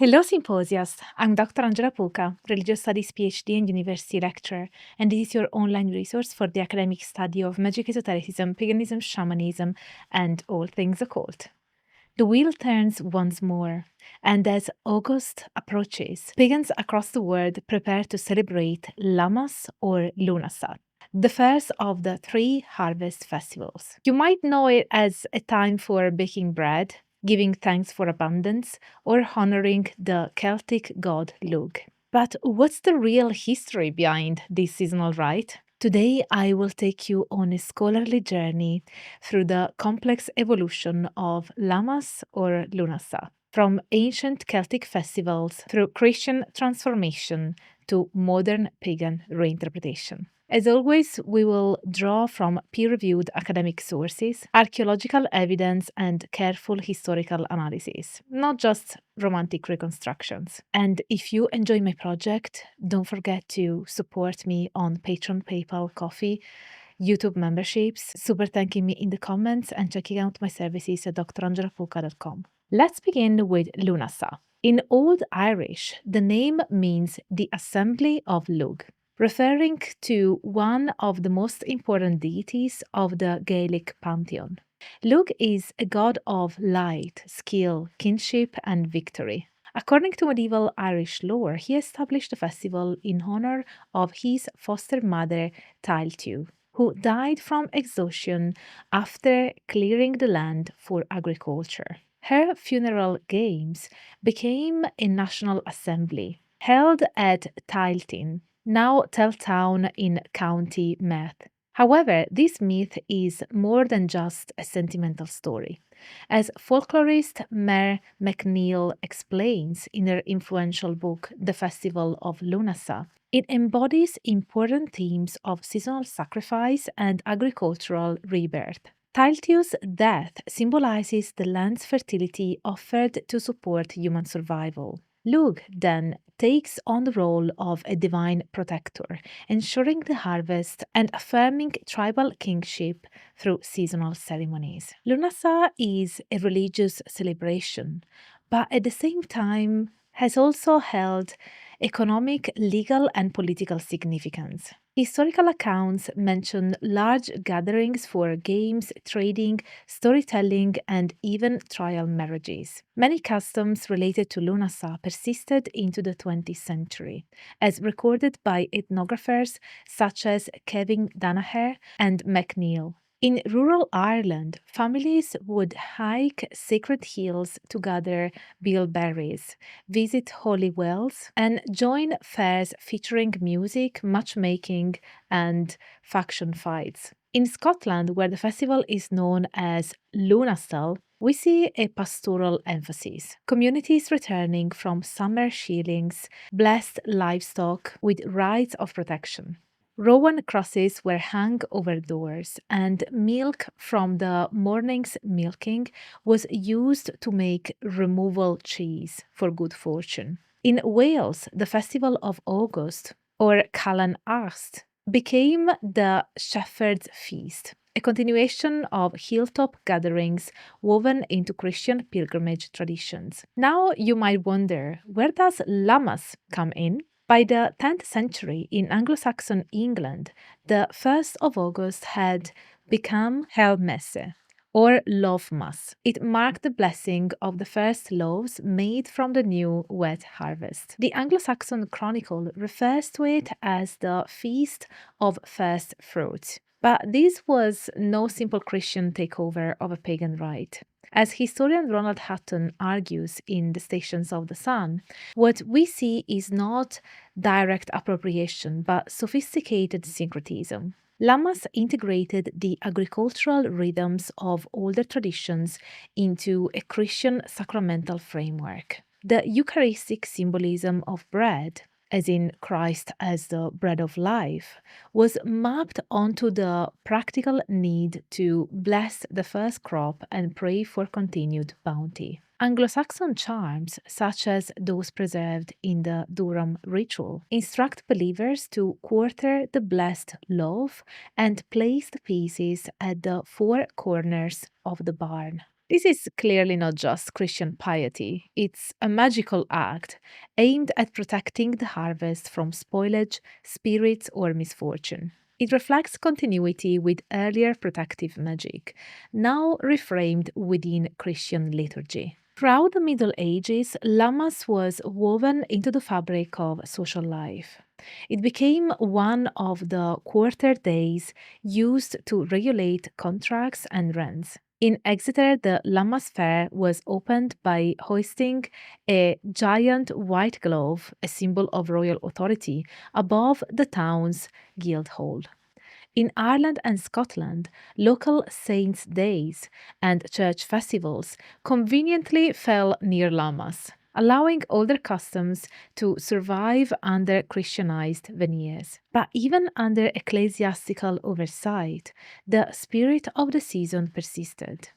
Hello, Symposiast. I'm Dr. Angela Puca, Religious Studies PhD and University lecturer, and this is your online resource for the academic study of magic esotericism, paganism, shamanism, and all things occult. The wheel turns once more, and as August approaches, pagans across the world prepare to celebrate Lammas or Lughnasadh, the first of the three harvest festivals. You might know it as a time for baking bread, giving thanks for abundance, or honoring the Celtic god Lugh. But what's the real history behind this seasonal rite? Today, I will take you on a scholarly journey through the complex evolution of Lammas or Lughnasadh, from ancient Celtic festivals through Christian transformation to modern pagan reinterpretation. As always, we will draw from peer-reviewed academic sources, archaeological evidence, and careful historical analysis, not just romantic reconstructions. And if you enjoy my project, don't forget to support me on Patreon, PayPal, Ko-fi, YouTube memberships, super thanking me in the comments, and checking out my services at drangelapuca.com. Let's begin with Lughnasadh. In Old Irish, the name means the Assembly of Lugh, referring to one of the most important deities of the Gaelic pantheon. Lugh is a god of light, skill, kinship, and victory. According to medieval Irish lore, he established the festival in honor of his foster mother, Tailtiu, who died from exhaustion after clearing the land for agriculture. Her funeral games became a national assembly held at Tailtin, now Teltown in County Meath. However, this myth is more than just a sentimental story. As folklorist Mer McNeill explains in her influential book, The Festival of Lughnasadh, it embodies important themes of seasonal sacrifice and agricultural rebirth. Tailtiu's death symbolizes the land's fertility offered to support human survival. Lugh then takes on the role of a divine protector, ensuring the harvest and affirming tribal kingship through seasonal ceremonies. Lughnasadh is a religious celebration, but at the same time has also held economic, legal, and political significance. Historical accounts mention large gatherings for games, trading, storytelling, and even trial marriages. Many customs related to Lughnasadh persisted into the 20th century, as recorded by ethnographers such as Kevin Danaher and McNeill. In rural Ireland, families would hike sacred hills to gather bilberries, visit holy wells, and join fairs featuring music, matchmaking, and faction fights. In Scotland, where the festival is known as Lughnasadh, we see a pastoral emphasis. Communities returning from summer shearings blessed livestock with rites of protection. Rowan crosses were hung over doors, and milk from the morning's milking was used to make removal cheese for good fortune. In Wales, the festival of August, or Calan Ast, became the Shepherd's Feast, a continuation of hilltop gatherings woven into Christian pilgrimage traditions. Now you might wonder, where does Lammas come in? By the 10th century in Anglo-Saxon England, the 1st of August had become Hell Messe, or Loaf Mass. It marked the blessing of the first loaves made from the new wet harvest. The Anglo-Saxon Chronicle refers to it as the Feast of First Fruits. But this was no simple Christian takeover of a pagan rite. As historian Ronald Hutton argues in The Stations of the Sun, what we see is not direct appropriation but sophisticated syncretism. Lammas integrated the agricultural rhythms of older traditions into a Christian sacramental framework. The Eucharistic symbolism of bread, as in Christ as the bread of life, was mapped onto the practical need to bless the first crop and pray for continued bounty. Anglo-Saxon charms, such as those preserved in the Durham ritual, instruct believers to quarter the blessed loaf and place the pieces at the four corners of the barn. This is clearly not just Christian piety, it's a magical act aimed at protecting the harvest from spoilage, spirits, or misfortune. It reflects continuity with earlier protective magic, now reframed within Christian liturgy. Throughout the Middle Ages, Lammas was woven into the fabric of social life. It became one of the quarter days used to regulate contracts and rents. In Exeter, the Lammas Fair was opened by hoisting a giant white glove, a symbol of royal authority, above the town's Guildhall. In Ireland and Scotland, local saints' days and church festivals conveniently fell near Lammas, allowing older customs to survive under Christianized veneers. But even under ecclesiastical oversight, the spirit of the season persisted.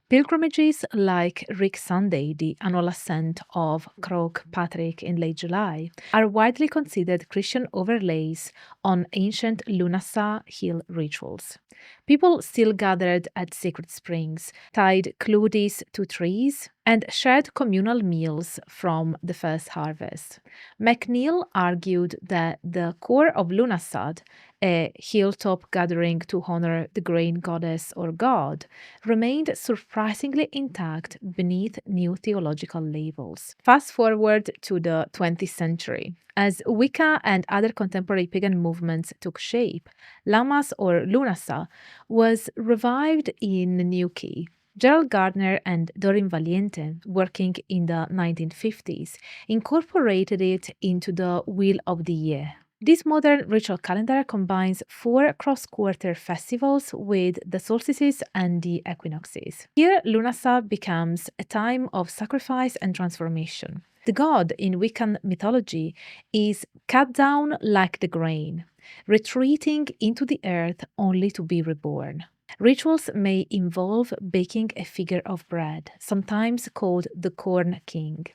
Pilgrimages like Rick Sunday, the annual ascent of Croagh Patrick in late July, are widely considered Christian overlays on ancient Lughnasadh hill rituals. People still gathered at sacred springs, tied clothes to trees, and shared communal meals from the first harvest. MacNeill argued that the core of Lughnasadh, a hilltop gathering to honor the grain goddess or god, remained surprisingly intact beneath new theological labels. Fast forward to the 20th century. As Wicca and other contemporary pagan movements took shape, Lammas or Lughnasadh was revived in a new key. Gerald Gardner and Doreen Valiente, working in the 1950s, incorporated it into the Wheel of the Year. This modern ritual calendar combines 4 cross-quarter festivals with the solstices and the equinoxes. Here, Lughnasadh becomes a time of sacrifice and transformation. The god in Wiccan mythology is cut down like the grain, retreating into the earth only to be reborn. Rituals may involve baking a figure of bread, sometimes called the Corn King,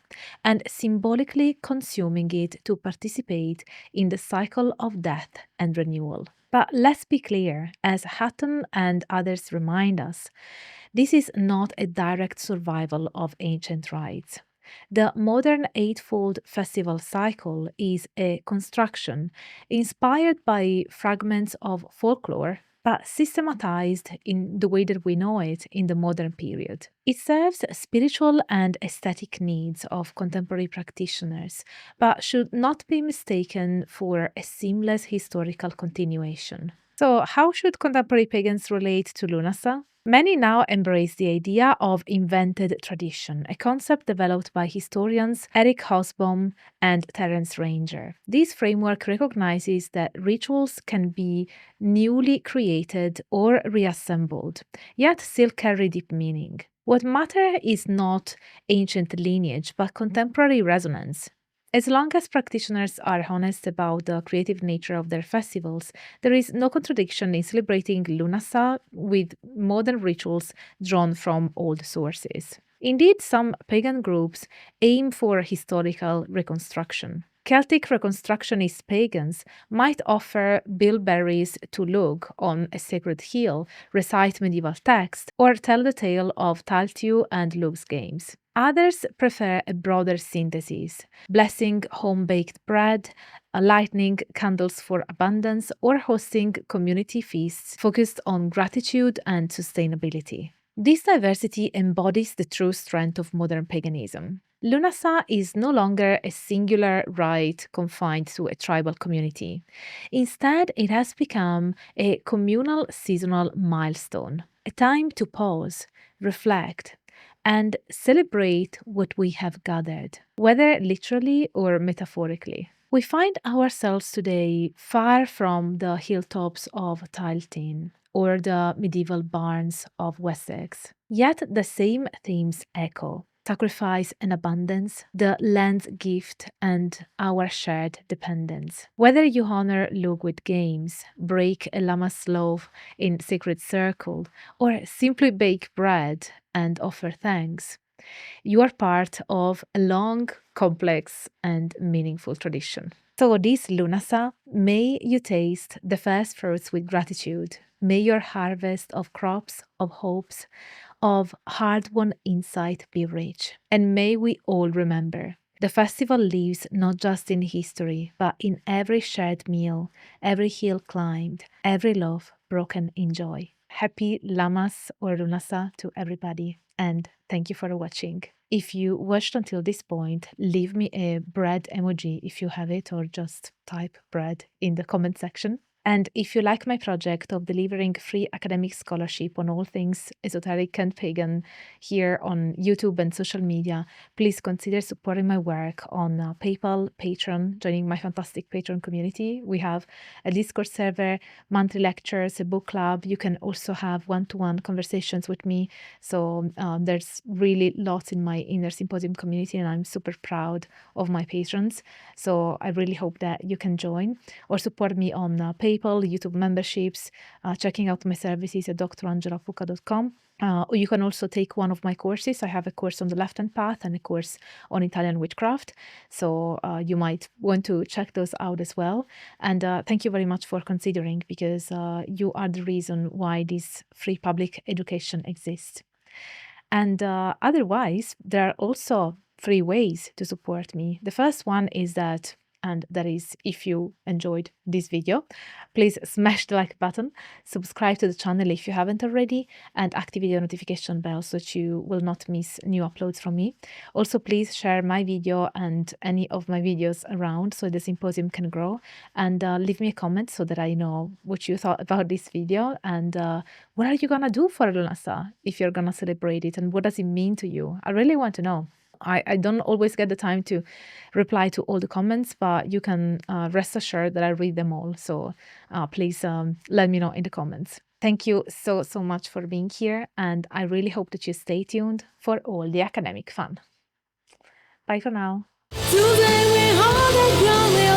and symbolically consuming it to participate in the cycle of death and renewal. But let's be clear, as Hatton and others remind us, this is not a direct survival of ancient rites. The modern eightfold festival cycle is a construction inspired by fragments of folklore but systematized in the way that we know it in the modern period. It serves spiritual and aesthetic needs of contemporary practitioners, but should not be mistaken for a seamless historical continuation. So, how should contemporary pagans relate to Lughnasadh? Many now embrace the idea of invented tradition, a concept developed by historians Eric Hobsbawm and Terence Ranger. This framework recognizes that rituals can be newly created or reassembled, yet still carry deep meaning. What matters is not ancient lineage, but contemporary resonance. As long as practitioners are honest about the creative nature of their festivals, there is no contradiction in celebrating Lughnasadh with modern rituals drawn from old sources. Indeed, some pagan groups aim for historical reconstruction. Celtic reconstructionist pagans might offer bilberries to Lugh on a sacred hill, recite medieval texts, or tell the tale of Tailtiu and Lugh's games. Others prefer a broader synthesis, blessing home-baked bread, lighting candles for abundance, or hosting community feasts focused on gratitude and sustainability. This diversity embodies the true strength of modern paganism. Lughnasadh is no longer a singular rite confined to a tribal community. Instead, it has become a communal seasonal milestone, a time to pause, reflect, and celebrate what we have gathered, whether literally or metaphorically. We find ourselves today far from the hilltops of Tailtin or the medieval barns of Wessex. Yet the same themes echo: sacrifice and abundance, the land's gift, and our shared dependence. Whether you honor Lugh with games, break a lammas loaf in sacred circle, or simply bake bread and offer thanks, you are part of a long, complex, and meaningful tradition. So this Lughnasadh, may you taste the first fruits with gratitude. May your harvest of crops, of hopes, of hard-won insight be rich. And may we all remember, the festival lives not just in history, but in every shared meal, every hill climbed, every love broken in joy. Happy Lammas or Lughnasadh to everybody, and thank you for watching. If you watched until this point, leave me a bread emoji if you have it, or just type bread in the comment section. And if you like my project of delivering free academic scholarship on all things esoteric and pagan here on YouTube and social media, please consider supporting my work on PayPal, Patreon, joining my fantastic Patreon community. We have a Discord server, monthly lectures, a book club. You can also have one-to-one conversations with me. So there's really lots in my inner Symposium community, and I'm super proud of my patrons. So I really hope that you can join or support me on PayPal, YouTube memberships, checking out my services at drangelapucca.com. Or you can also take one of my courses. I have a course on the left-hand path and a course on Italian witchcraft. So you might want to check those out as well. And thank you very much for considering, because you are the reason why this free public education exists. And otherwise, there are also 3 ways to support me. The first one is that, and that is if you enjoyed this video, please smash the like button, subscribe to the channel if you haven't already, and activate the notification bell so that you will not miss new uploads from me. Also, please share my video and any of my videos around so the Symposium can grow, and leave me a comment so that I know what you thought about this video, and what are you gonna do for Lughnasadh if you're gonna celebrate it, and what does it mean to you? I really want to know. I don't always get the time to reply to all the comments, but you can rest assured that I read them all. So please let me know in the comments. Thank you so much for being here, and I really hope that you stay tuned for all the academic fun. Bye for now. Today we hold